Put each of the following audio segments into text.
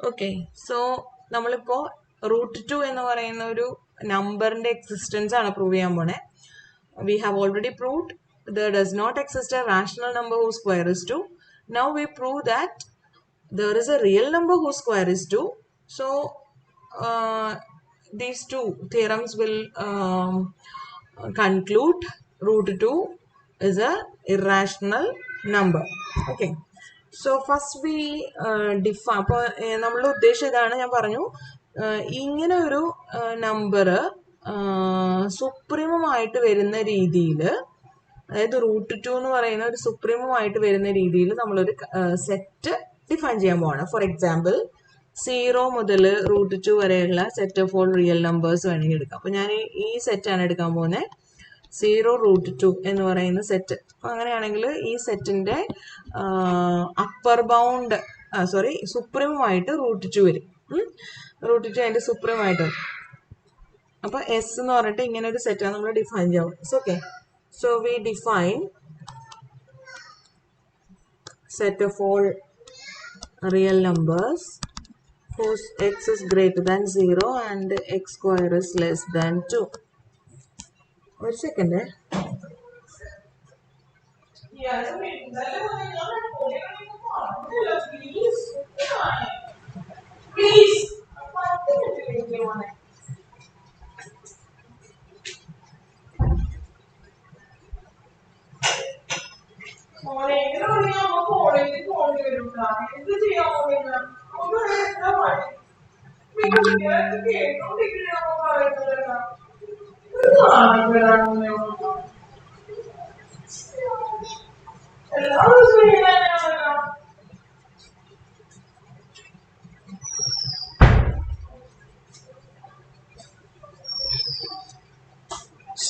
Okay, so നമ്മളിപ്പോൾ √2 എന്ന് പറയുന്ന ഒരു നമ്പറിന്റെ എക്സിസ്റ്റൻസ് ആണ് പ്രൂവ് ചെയ്യാൻ പോണേ. We have already proved there does not exist a rational number whose square is 2. Now we prove that there is a real number whose square is 2. So these two theorems will conclude √2 is a irrational number. Okay. So first we define. അപ്പോൾ നമ്മൾ ഉദ്ദേശം ഇതാണ്, ഞാൻ പറഞ്ഞു ഇങ്ങനെ ഒരു number സുപ്രീമമായിട്ട് വരുന്ന രീതിയിൽ, അതായത് √2 എന്ന് പറയുന്ന ഒരു സുപ്രീമമായിട്ട് വരുന്ന രീതിയിൽ നമ്മളൊരു സെറ്റ് ഡിഫൈൻ ചെയ്യാൻ പോവാണ്. ഫോർ എക്സാമ്പിൾ 0 മുതൽ √2 വരെയുള്ള set of all real numbers വേണമെങ്കിൽ എടുക്കാം. അപ്പോൾ ഞാൻ ഈ സെറ്റാണ് എടുക്കാൻ പോകുന്നത്, 0 √2 എന്ന് പറയുന്ന സെറ്റ്. അപ്പം അങ്ങനെയാണെങ്കിൽ ഈ സെറ്റിന്റെ അപ്പർ ബൗണ്ട് സുപ്രീമമായിട്ട് √2 വരും. √2 അതിന്റെ സുപ്രീമായിട്ട് വരും. അപ്പൊ എസ് എന്ന് പറഞ്ഞിട്ട് ഇങ്ങനെ ഒരു സെറ്റാണ് നമ്മൾ ഡിഫൈൻ ചെയ്യാം. Okay, so we define set of all real numbers whose x is greater than 0 and x square is less than 2. ഒരു second.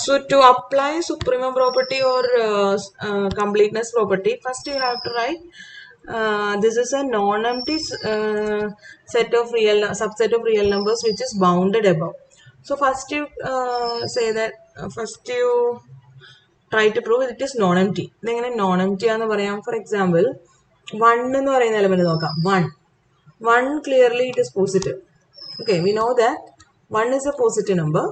So to apply supremum property or completeness property, first you have to write this is a non-empty set of subset of real numbers which is bounded above. So first you say that first you try to prove it is non-empty. ഇതെങ്ങനെ non-empty ആണെന്ന് പറയാം. For example, 1 എന്ന് പറയുന്ന element നോക്കാം. 1 clearly it is positive. Okay, we know that 1 is a positive number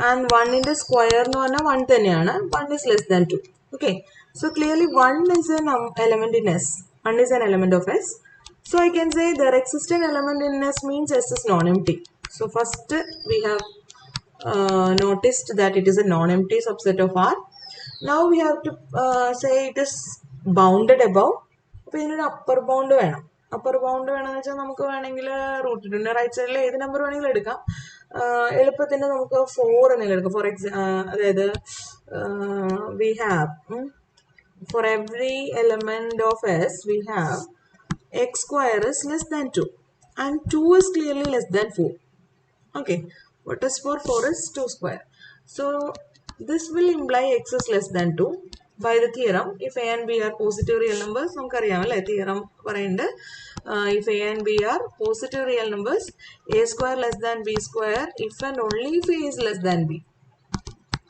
and 1 in the square എന്ന് പറഞ്ഞാൽ 1 തന്നെയാണ്. 1 is less than 2. Okay, so clearly 1 is an element in S. 1 is an element of S. So I can say there exists an element in S means S is non-empty. So first we have noticed that it is a non-empty subset of R. Now we have to say it is bounded above. അപ്പോൾ ഇതിനൊരു upper bound വേണം. Upper bound വേണമെന്ന് വെച്ചാൽ നമുക്ക് വേണമെങ്കിൽ √2ന്റെ right സൈഡിൽ ഏത് number വേണമെങ്കിലും എടുക്കാം. എളുപ്പത്തിന് നമുക്ക് 4 എന്തെങ്കിലും എടുക്കാം. ഫോർ അതായത് we have for every element of S we have x square is less than 2 and 2 is clearly less than 4. Okay, what is for 4 is 2 square. So this will imply x is less than 2 by the theorem if a and b are positive real numbers. നമുക്കറിയാമല്ലേ theorem പറയുന്നത്, if a and b are positive real numbers, a square less than b square if and only if a is less than b.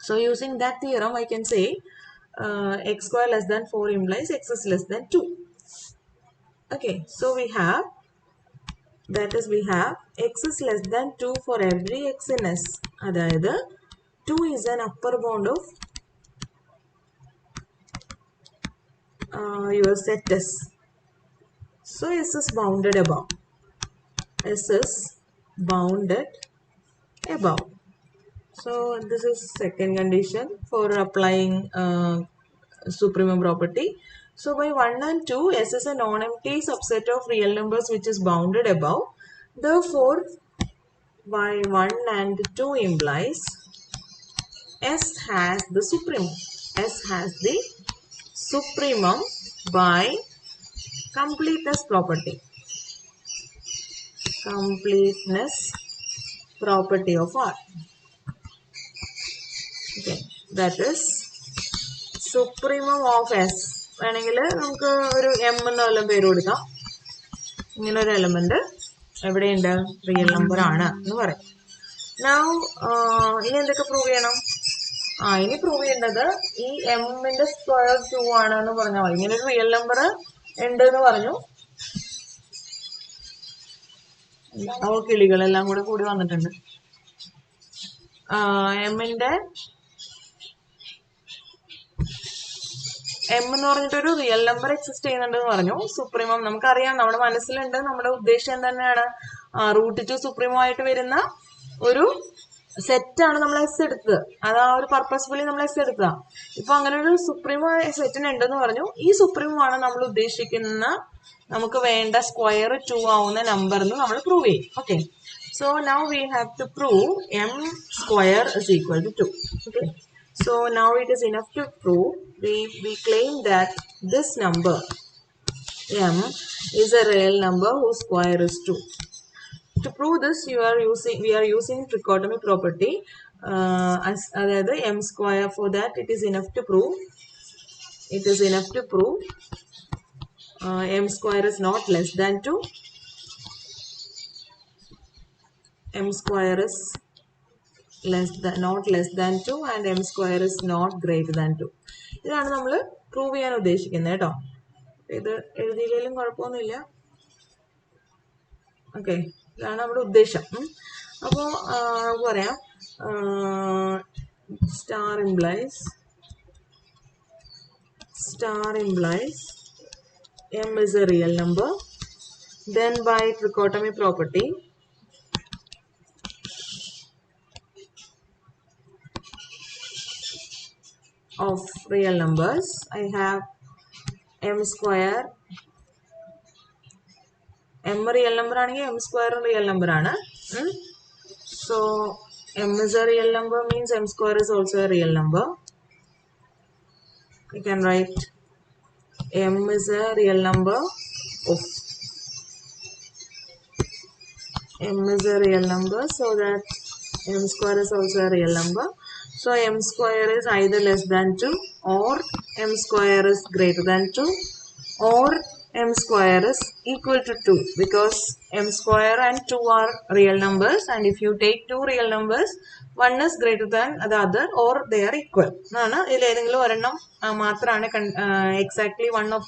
So using that theorem I can say x square less than 4 implies x is less than 2. Okay, so we have x is less than 2 for every x in S. അതായത് 2 is an upper bound of your set S. So S is bounded above. S is bounded above. So this is second condition for applying supremum property. So by 1 and 2, S is a non-empty subset of real numbers which is bounded above. Therefore, by 1 and 2 implies S has the supremum. S has the supremum by completeness property. Completeness property of R. Okay, that is supremum of S. വേണമെങ്കിൽ നമുക്ക് ഒരു M എന്നുള്ള പേര് കൊടുക്കാം. ഇങ്ങനെ ഒരു element എവിടെയുണ്ട്, real number ആണ് എന്ന് പറയും. Now ഇനി എന്തൊക്കെ പ്രൂവ് ചെയ്യണം? ഇനി പ്രൂവ് ചെയ്യേണ്ടത് ഈ എമ്മിന്റെ സ്ക്വയർ 2 ആണ് എന്ന് പറഞ്ഞാൽ മതി. ഇങ്ങനെ ഒരു റിയൽ നമ്പർ ഉണ്ട് എന്ന് പറഞ്ഞു. കിളികളെല്ലാം കൂടി വന്നിട്ടുണ്ട്. എമ്മിന്റെ എം എന്ന് പറഞ്ഞിട്ടൊരു റിയൽ നമ്പർ എക്സിസ്റ്റ് ചെയ്യുന്നുണ്ടെന്ന് പറഞ്ഞു. സുപ്രീമം നമുക്കറിയാം, നമ്മുടെ മനസ്സിലുണ്ട്. നമ്മുടെ ഉദ്ദേശം തന്നെയാണ് √2 സുപ്രീമം ആയിട്ട് വരുന്ന ഒരു സെറ്റാണ് നമ്മൾ എസ് എടുത്തത്. അത് ആ ഒരു പർപ്പസ്ഫുള്ളി നമ്മൾ എസ് എടുത്തതാ. ഇപ്പൊ അങ്ങനെ ഒരു സുപ്രീമോ സെറ്റിന് ഉണ്ടെന്ന് പറഞ്ഞു. ഈ സുപ്രീമോ ആണ് നമ്മൾ ഉദ്ദേശിക്കുന്ന നമുക്ക് വേണ്ട സ്ക്വയർ 2 ആവുന്ന നമ്പർ എന്ന് നമ്മൾ പ്രൂവ് ചെയ്യും. Okay, so now we have to prove M square is equal to 2. Okay, so now it is enough to prove. We claim that this number m is a real number whose square is 2. To prove this, we are using trichotomy property as the m square. For that, it is enough to prove m square is not less than 2. M square is not less than 2 and m square is not greater than 2. ഇതാണ് നമ്മൾ prove ചെയ്യാൻ ഉദ്ദേശിക്കുന്നത് കേട്ടോ. ഇത് എഴുതിയില്ലെങ്കിലും കുഴപ്പമൊന്നുമില്ല. Okay, ഇതാണ് നമ്മുടെ ഉദ്ദേശം. അപ്പോൾ നമുക്ക് പറയാം star implies m is a real number. Then by trichotomy property, of real numbers, I have m square. M real number ആണെങ്കിൽ m square real number ആണ്. So m is a real number means m square is also a real number. You can write m is a real number of m is a real number, so that m square is also a real number. So m square is either less than 2 or m square is greater than 2 or m square is equal to 2, because m square and 2 are real numbers, and if you take two real numbers, one is greater than the other or they are equal. Exactly one of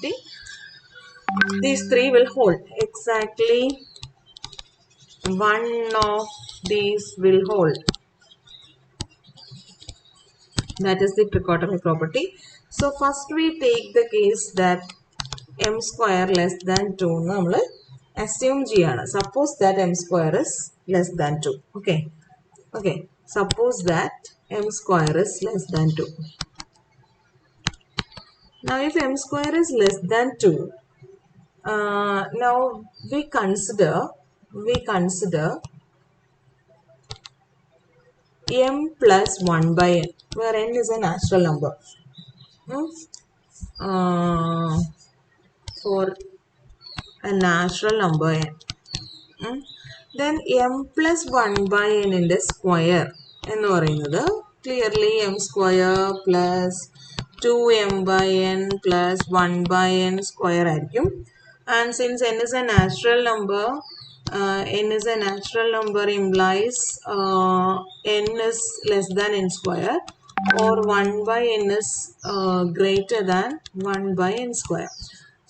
these three will hold. Exactly one of these will hold. That is the trichotomy property. So first we take the case that m square less than 2 നമ്മൾ assume ചെയ്യാണ്. Suppose that m square is less than 2. Okay, suppose that m square is less than 2. Now if m square is less than 2, now we consider m plus 1 by n, where n is a natural number. For a natural number n, then m plus 1 by n in the square എന്ന് പറയുന്നത് clearly m square plus 2m by n plus 1 by n square ആയിരിക്കും. And since n is a natural number, implies n is less than n square, or 1 by n is greater than 1 by n square.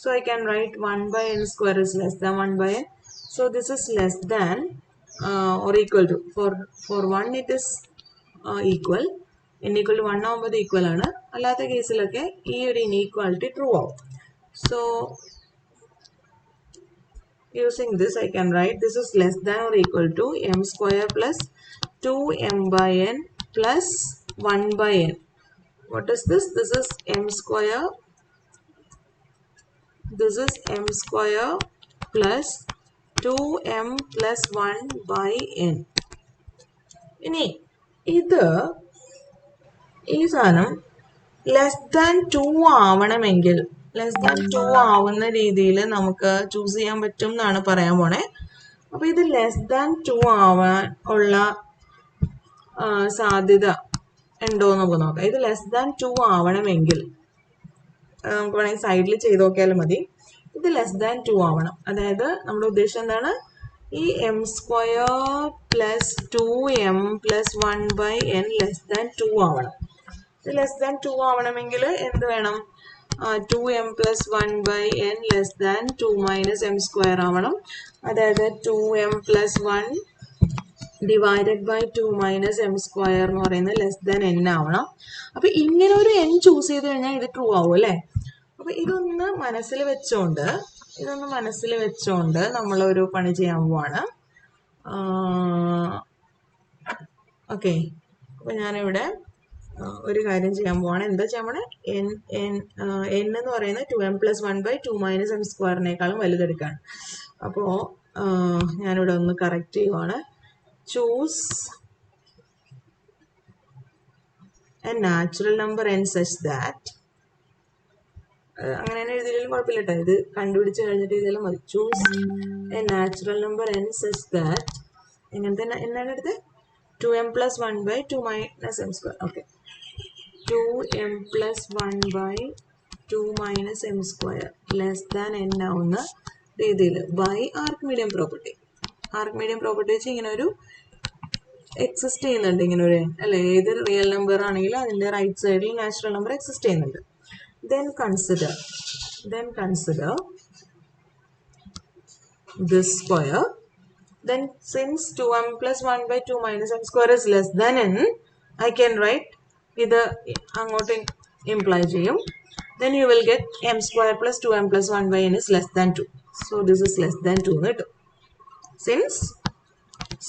So I can write 1 by n square is less than 1 by n. So this is less than or equal to, for 1 it is equal, n equal to 1 ആകുമ്പോൾ ഇത് equal ആണ്. അല്ലാത്ത കേസിലൊക്കെ ഈ ഒരു inequality true ആവും. So using this I can write this is less than or equal to m square plus 2m by n plus 1 by n. What is this? This is m square. This is m square plus 2m plus 1 by n. ഇനി ഇത് ഈ സാധനം less than 2 ആവണമെങ്കിൽ less than 2 ആവുന്ന രീതിയിൽ നമുക്ക് choose ചെയ്യാൻ പറ്റും എന്നാണ് പറയാൻ പോണേ. അപ്പൊ ഇത് ലെസ് ദാൻ 2 ആവാൻ ഉള്ള സാധ്യത ഉണ്ടോ എന്ന് നമുക്ക് നോക്കാം. ഇത് ലെസ് ദാൻ 2 ആവണമെങ്കിൽ നമുക്ക് വേണമെങ്കിൽ സൈഡിൽ ചെയ്ത് നോക്കിയാലും മതി. ഇത് ലെസ് ദാൻ 2 ആവണം. അതായത് നമ്മുടെ ഉദ്ദേശം എന്താണ്? ഈ M square plus 2m plus 1 by n less than 2 ആവണം. ഇത് ലെസ് ദാൻ 2 ആവണമെങ്കിൽ എന്ത് വേണം? 2m plus 1 by n less than 2 minus m square ആവണം. അതായത് 2m plus 1 divided by 2 minus m square എന്ന് പറയുന്നത് ലെസ് ദാൻ n ആവണം. അപ്പൊ ഇങ്ങനെ ഒരു n ചൂസ് ചെയ്ത് കഴിഞ്ഞാൽ ഇത് ട്രൂ ആവും അല്ലേ. അപ്പൊ ഇതൊന്ന് മനസ്സിൽ വെച്ചോണ്ട് നമ്മളൊരു പണി ചെയ്യാൻ പോവാണ്. ഓക്കെ, അപ്പൊ ഞാനിവിടെ ഒരു കാര്യം ചെയ്യാൻ പോവാണ്. എന്താ ചെയ്യാൻ പോണേ, n എന്ന് പറയുന്നത് 2m plus 1 by 2 minus m സ്ക്വയറിനേക്കാളും വലുതെടുക്കാണ്. അപ്പോൾ ഞാനിവിടെ ഒന്ന് കറക്റ്റ് ചെയ്യുവാണ്. Choose A natural number n such that, അങ്ങനെ തന്നെ എഴുതിയാലും കുഴപ്പമില്ല കേട്ടോ, ഇത് കണ്ടുപിടിച്ച് കഴിഞ്ഞിട്ട് എഴുതിയാലും മതി. Choose A natural number n such that, എങ്ങനത്തെ എന്നാണ് എടുത്തത്, 2m plus 1 by 2 minus m square. Okay, 2m plus 1 by 2 minus m square less than n ആവുന്ന രീതിയിൽ ബൈ ആർക്കിമീഡിയൻ പ്രോപ്പർട്ടി. ആർക്കിമീഡിയൻ പ്രോപ്പർട്ടി വെച്ച് ഇങ്ങനെ ഒരു എക്സിസ്റ്റ് ചെയ്യുന്നുണ്ട്, ഇങ്ങനെ ഒരു അല്ലെ, ഏത് റിയൽ നമ്പർ ആണെങ്കിലും അതിന്റെ റൈറ്റ് സൈഡിൽ നാച്ചുറൽ നമ്പർ എക്സിസ്റ്റ് ചെയ്യുന്നുണ്ട്. Then consider this square. Then since 2m plus 1 by 2 minus m square is less than n, I can write ഇത് അങ്ങോട്ട് imply ചെയ്യും. Then you will get m square plus 2m plus 1 by n is less than 2. So this is less than 2 എന്ന് കിട്ടും.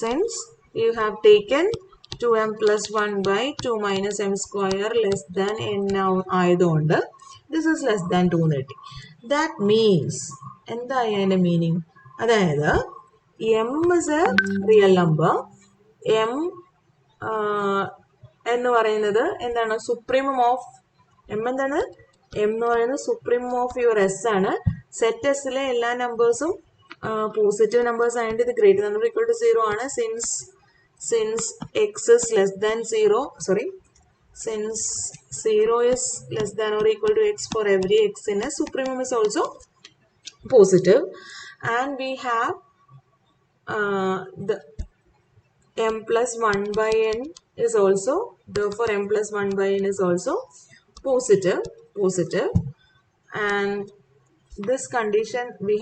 Since you have taken 2m plus 1 by 2 minus m square less than n ആയതുകൊണ്ട് this is less than 2 എന്ന് കിട്ടി. That means, എന്തായി അതിന്റെ meaning, അതായത് m is a real number. m എന്ന് പറയുന്നത് എന്താണ്, സുപ്രീമം ഓഫ് m എന്താണ്, m എന്ന് പറയുന്നത് സുപ്രീമം ഓഫ് യുവർ s ആണ്. സെറ്റ് എസിലെ എല്ലാ നമ്പേഴ്സും പോസിറ്റീവ് നമ്പേഴ്സ് ആയതുകൊണ്ട് ഇത് greater than or equal to 0 ആണ്. Since x is less than 0, since 0 is less than or equal to x for every x in a, supremum is also positive, and we have the m plus 1 by n is also, therefore m plus 1 by n is also positive, and this condition we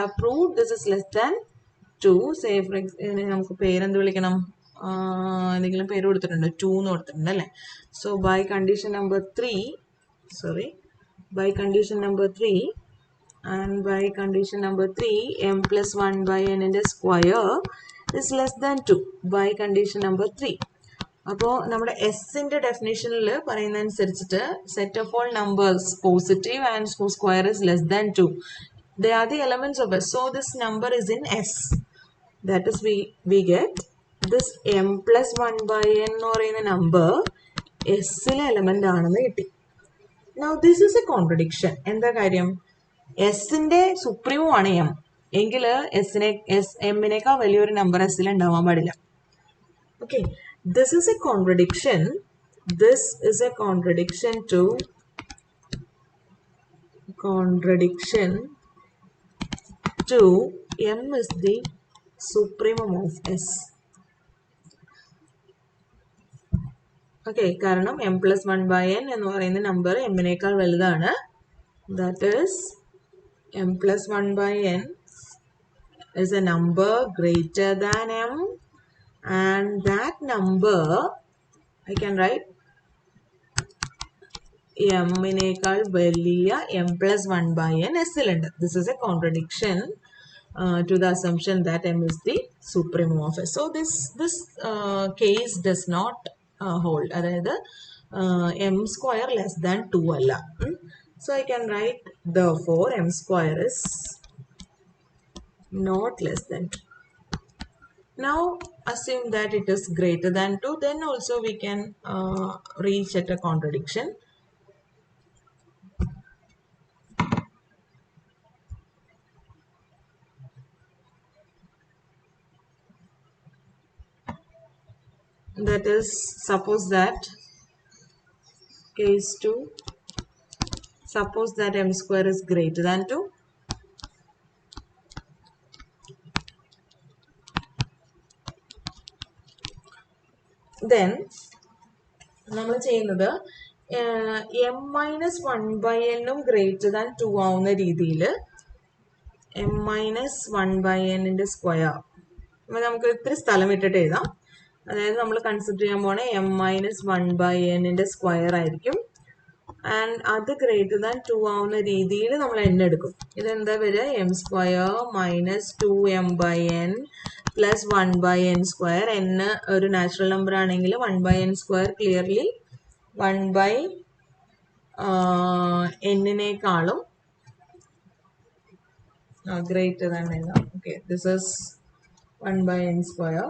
have proved this is less than 2. Say for example, നമുക്ക് പേരെന്ത് വിളിക്കണം, എന്തെങ്കിലും പേര് കൊടുത്തിട്ടുണ്ട്, 2 എന്ന് കൊടുത്തിട്ടുണ്ട് അല്ലേ. So by condition number 3 and by condition number 3 m plus 1 by n ന്റെ square is less than 2 by condition number 3. അപ്പോൾ നമ്മുടെ എസിന്റെ ഡെഫിനേഷനിൽ പറയുന്ന അനുസരിച്ചിട്ട് set of all numbers positive and square is less than 2. They are the elements of S. So this number is in S. That is we get this m plus 1 by n എന്ന് പറയുന്ന number എസിലെ element ആണെന്ന് കിട്ടി. Now this is a contradiction. എന്താ കാര്യം, എസിന്റെ സുപ്രീമോ ആണ് M എങ്കിൽ എമ്മിനേക്കാൾ വലിയൊരു നമ്പർ എസിൽ ഉണ്ടാവാൻ പാടില്ല. Okay, this is a contradiction to m is the supremum of s. Okay, കാരണം m plus 1 by n എന്ന് പറയുന്ന നമ്പർ എമ്മിനേക്കാൾ വലുതാണ്. That is m plus 1 by n is a number greater than m, and that number I can write m നേക്കാൾ വലിയ m plus 1 by n s ലുണ്ട്. This is a contradiction to the assumption that m is the supremum of s. So this case does not hold. അതായത് m square less than 2 അല്ല. So I can write therefore m square is not less than 2. Now assume that it is greater than 2, then also we can reach at a contradiction. That is, suppose that case 2, suppose that m square is greater than 2. Then നമ്മൾ ചെയ്യുന്നത് m minus 1 by n greater than 2 ആവുന്ന രീതിയിൽ m minus 1 by n ന്റെ square അപ്പോൾ നമുക്ക് ഇത്തിരി സ്ഥലം ഇട്ടിട്ട് എഴുതാം. അതായത് നമ്മൾ കൺസിഡർ ചെയ്യാൻ പോണ m minus 1 by n ന്റെ സ്ക്വയർ ആയിരിക്കും. ആൻഡ് അത് ഗ്രേറ്റർ ദാൻ 2 ആവുന്ന രീതിയിൽ നമ്മൾ n എടുക്കും. ഇതെന്താ വരിക? m square minus 2m by n plus 1 by n square. n ഒരു നാച്ചുറൽ നമ്പർ ആണെങ്കിൽ 1 by n square clearly 1 by n-നേക്കാളും greater than n. Okay, this is 1 by n square.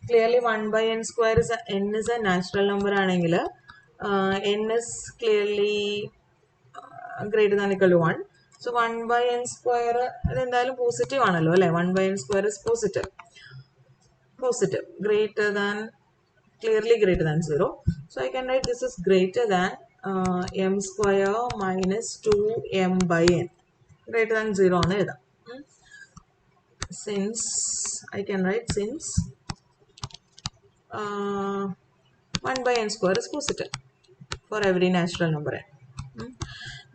Clearly 1 by n square is n is a natural number ആണെങ്കിൽ n is clearly greater than equal to 1. So 1 by n square അതെന്തായാലും positive ആണല്ലോ അല്ലേ? 1 by n square is positive. Greater than, clearly greater than 0. So I can write this is greater than m square minus 2m by n. Greater than 0 ആണ് എഴുതാം. Since I can write since 1 by n square is positive for every natural number n.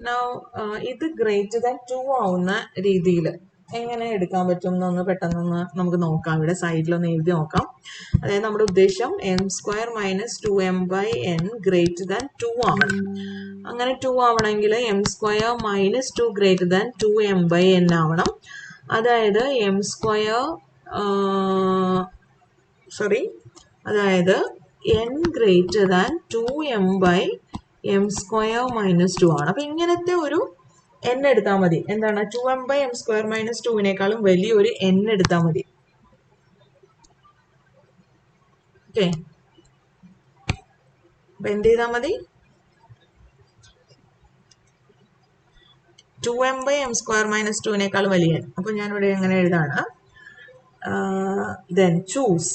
Now ഇത് greater than 2 ആവുന്ന രീതിയിൽ എങ്ങനെ എടുക്കാൻ പറ്റും എന്നൊന്ന് പെട്ടെന്നൊന്ന് നമുക്ക് നോക്കാം. ഇവിടെ സൈഡിലൊന്ന് എഴുതി നോക്കാം. അതായത് നമ്മുടെ ഉദ്ദേശം m square minus 2m by n greater than 2 ആവണം. അങ്ങനെ 2 ആവണമെങ്കിൽ m square minus 2 greater than 2m by n ആവണം. അതായത് m സ്ക്വയർ അതായത് n greater than 2m by m square minus 2 ആണ്. അപ്പം ഇങ്ങനത്തെ ഒരു n എടുത്താൽ മതി. എന്താണ്? 2m by m square minus 2-നേക്കാളും വലിയൊരു n എടുത്താൽ മതി. ഓക്കെ, അപ്പം എന്ത് ചെയ്താൽ മതി? 2m by m square minus 2-നേക്കാളും വലിയ n. അപ്പം ഞാനിവിടെ എങ്ങനെ എഴുതാണ്? Then choose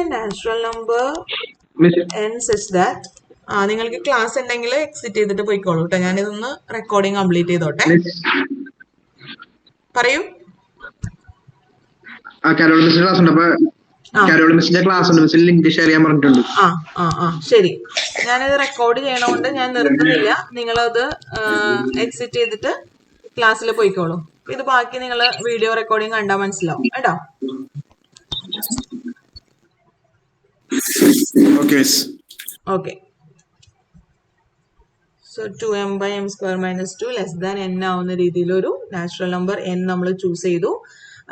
a natural number n such that നിങ്ങൾക്ക് ക്ലാസ് ഉണ്ടെങ്കിൽ എക്സിറ്റ് ചെയ്തിട്ട് പോയിക്കോളൂ കേട്ടോ. ഞാനിതൊന്ന് റെക്കോർഡിങ് കംപ്ലീറ്റ് ചെയ്തോട്ടെ. പറയൂ. ശരി, ഞാനിത് റെക്കോർഡ് ചെയ്യണോണ്ട് ഞാൻ നിർത്തുന്നില്ല. നിങ്ങളത് എക്സിറ്റ് ചെയ്തിട്ട് ക്ലാസ്സിൽ പോയിക്കോളൂ. ഇത് ബാക്കി നിങ്ങൾ വീഡിയോ റെക്കോർഡിങ് കണ്ടാൽ മനസ്സിലാവും കേട്ടോ. Okay. So 2m by m square minus 2 less than n ആവുന്ന രീതിയിൽ ഒരു നാച്ചുറൽ നമ്പർ n നമ്മൾ ചൂസ് ചെയ്തു.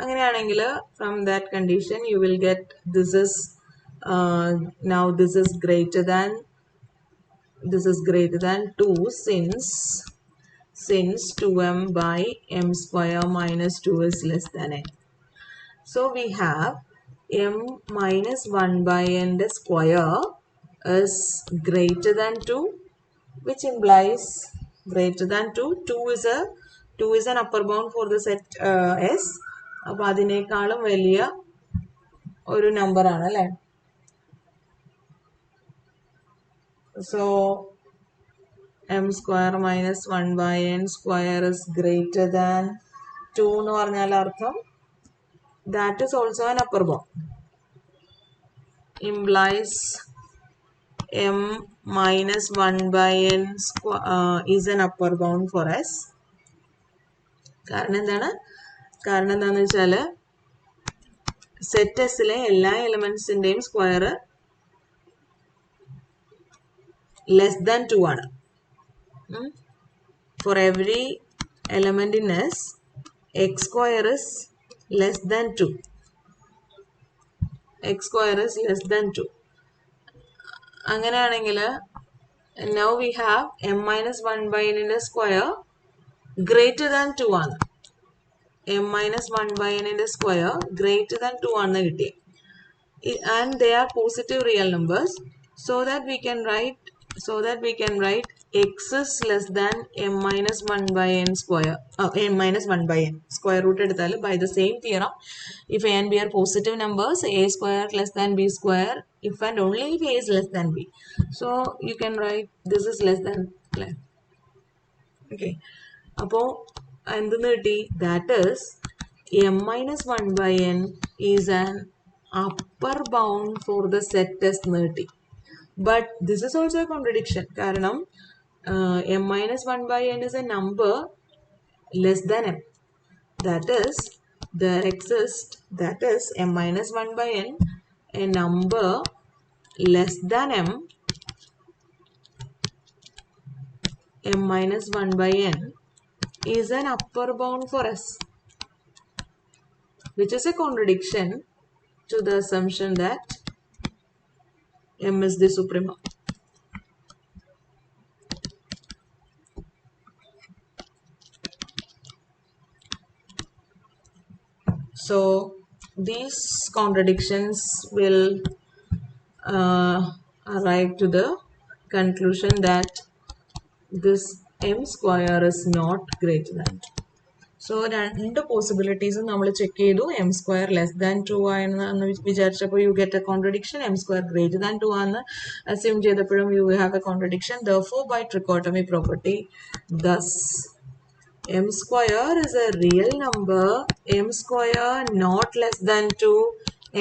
അങ്ങനെയാണെങ്കിൽ from that condition you will get this is now this is greater than 2 since 2m by m square minus 2 is less than n. So we have m minus 1 by n the square is greater than 2, which implies greater than 2. 2 is an upper bound for the set S. അപ്പോൾ അതിനേക്കാളും വലിയ ഒരു number ആണ് അല്ലേ? So m square minus 1 by n square is greater than 2 എന്ന് പറഞ്ഞാൽ അർത്ഥം that is also an upper bound. Implies m minus 1 by n is an upper bound for S. കാരണം എന്താണെന്ന് വെച്ചാൽ സെറ്റ് എസിലെ എല്ലാ എലിമെന്റ്സിന്റെയും സ്ക്വയർ ലെസ് ദാൻ 2 ആണ്. For every element in S X square is less than 2. അങ്ങനെയാണെങ്കിൽ now we have m minus 1 by n ന്റെ square greater than 2 ആണ്. m minus 1 by n ന്റെ സ്ക്വയർ greater than 2 ആണെന്ന് കിട്ടി. And they are positive real numbers, so that we can write x is less than m minus 1 by n square. M minus 1 by n square root എടുത്താൽ by the same theorem, if a and b are positive numbers, a square less than b square, if and only if a is less than b. So you can write this is less than. Okay, അപ്പോൾ എന്തെന്ന് കിട്ടി? That is m minus 1 by n is an upper bound for the set S എന്ന് കിട്ടി. But this is also a contradiction. Karanam, m minus 1 by n is a number less than m. That is, there exists, that is m minus 1 by n, a number less than m minus 1 by n is an upper bound for us, which is a contradiction to the assumption that m is the supremum. So these contradictions will arrive to the conclusion that this m square is not greater than 2. So രണ്ട് പോസിബിലിറ്റീസും നമ്മൾ check ചെയ്തു. M square less than 2 ആണെന്ന് വിചാരിച്ചപ്പോൾ you get a contradiction. M square greater than 2 ആണെന്ന് assume ചെയ്തപ്പോഴും you have a contradiction. Therefore, by trichotomy property, thus m square is a real number, m square not less than 2,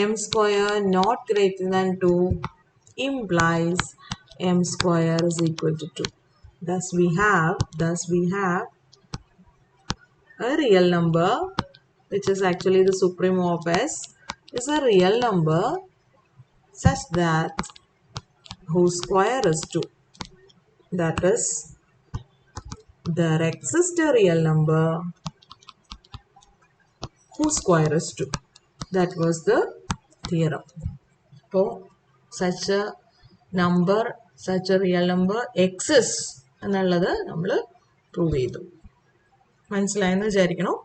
m square not greater than 2 implies m square is equal to 2. Thus we have a real number, which is actually the supremum of S, is a real number such that whose square is 2. That is, there exists a real number whose square is 2. That was the theorem. So, such a number, such a real number exists എന്നുള്ളത് നമ്മൾ prove ചെയ്തു. മനസ്സിലായെന്ന് വിചാരിക്കണം.